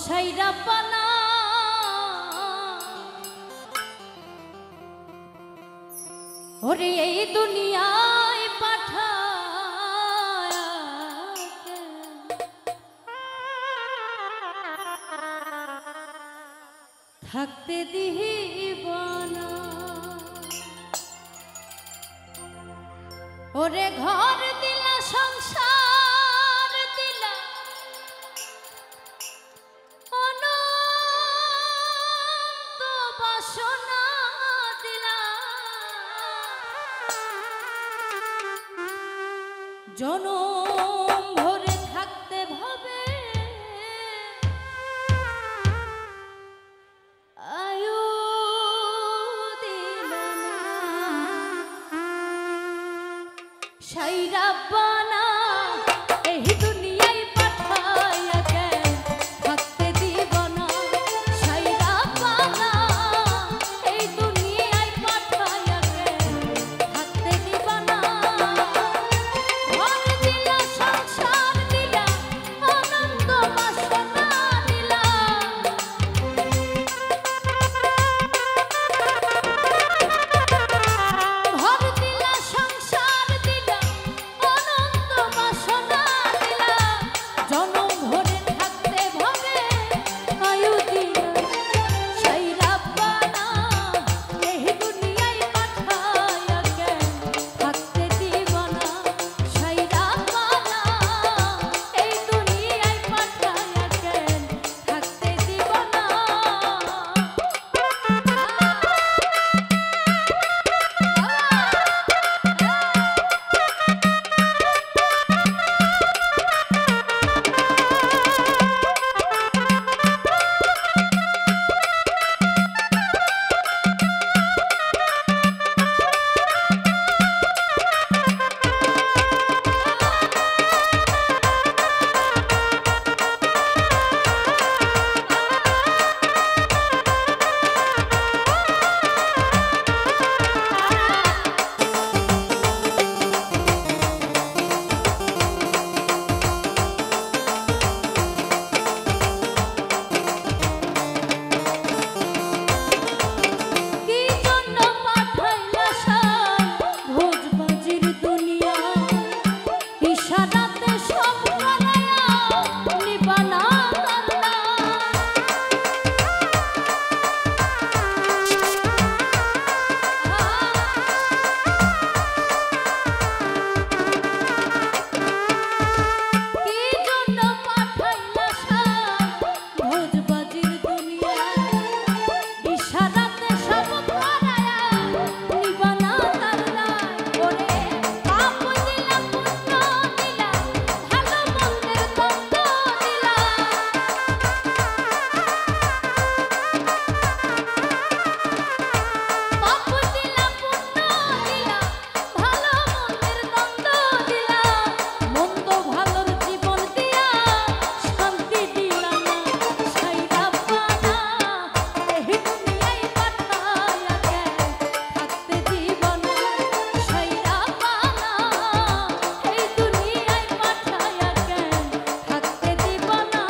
সাইরা পানা ওরে এই দুনিয়ায় পাঠায় থাকতে দিহিব না ওরে ঘর দিলা সংসার দিলা অনন্ত বাসনা দিলা জনম ভরে থাকতে ভাবে আয়ু দিলা না সাইরা বানা এই দুনিয়ায় পাঠায়া কেন থাকতে দিব না সাইরা বানা এই দুনিয়ায় পাঠায়া কেন থাকতে দিব না ঘর দিলা সংসার দিলা আনন্দ বাসনা দিলা ঘর দিলা সংসার দিলা অনন্ত বাসনা দিলা জনম ভরে থাকতে ভাবে আয়ু দিলা সাইরা বানা এই দুনিয়ায় পাঠায়া কেন থাকতে দিব না সাইরা বানা এই দুনিয়ায় পাঠায়া কেন থাকতে দিব না কি জন্য পাঠাইলা সার ভোজবাজির দুনিয়া ইশারাতে সব করায়া নিবানা কি জন্য পাঠাইলা সার ভোজবাজির দুনিয়া ইশারাতে সব করায়া নিবানা তাল্লা ওরে পাপ দিলা পুণ্য দিলা ভালো মন্দের দ্বন্দ্ব দিলা পাপ দিলা পুণ্য দিলা ভালো মন্দের দ্বন্দ্ব দিলা মন্দ ভালোর জীবন দিয়া শান্তি দিলা না সাইরা বানা এই দুনিয়ায় পাঠায়া কেন থাকতে দিব না সাইরা বানা এই দুনিয়ায় পাঠায়া কেন থাকতে দিব না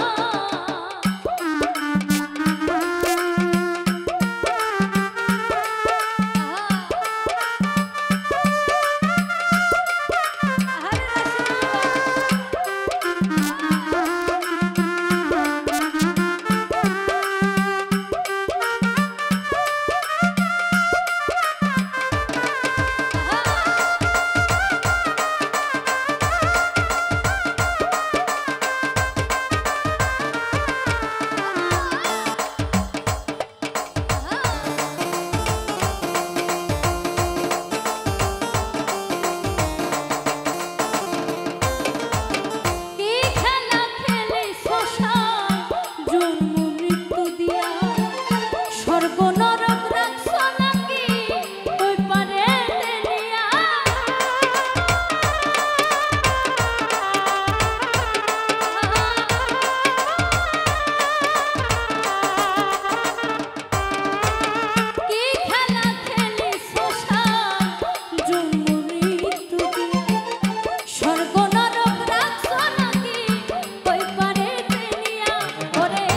কি খেলা খেলে শ্মশান জন্ম মৃত্যু দিয়া স্বর্গ নরক রাখছ নাকি ওই পারে টেনিয়া কি খেলা খেলে শ্মশান জন্ম মৃত্যু দিয়া স্বর্গ নরক রাখছ নাকি ওই পারে টেনিয়া ওরে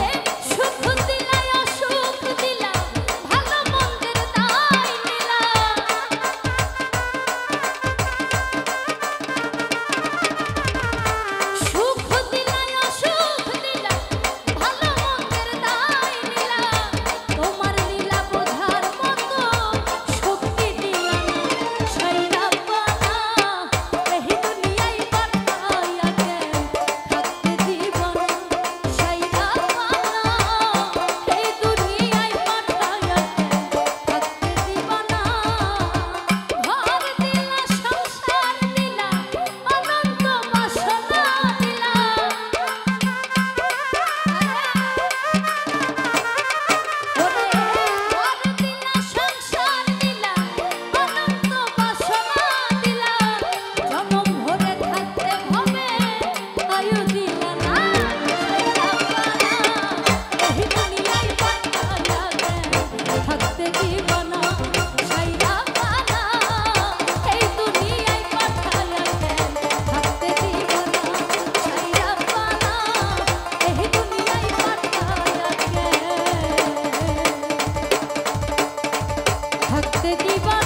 দিবা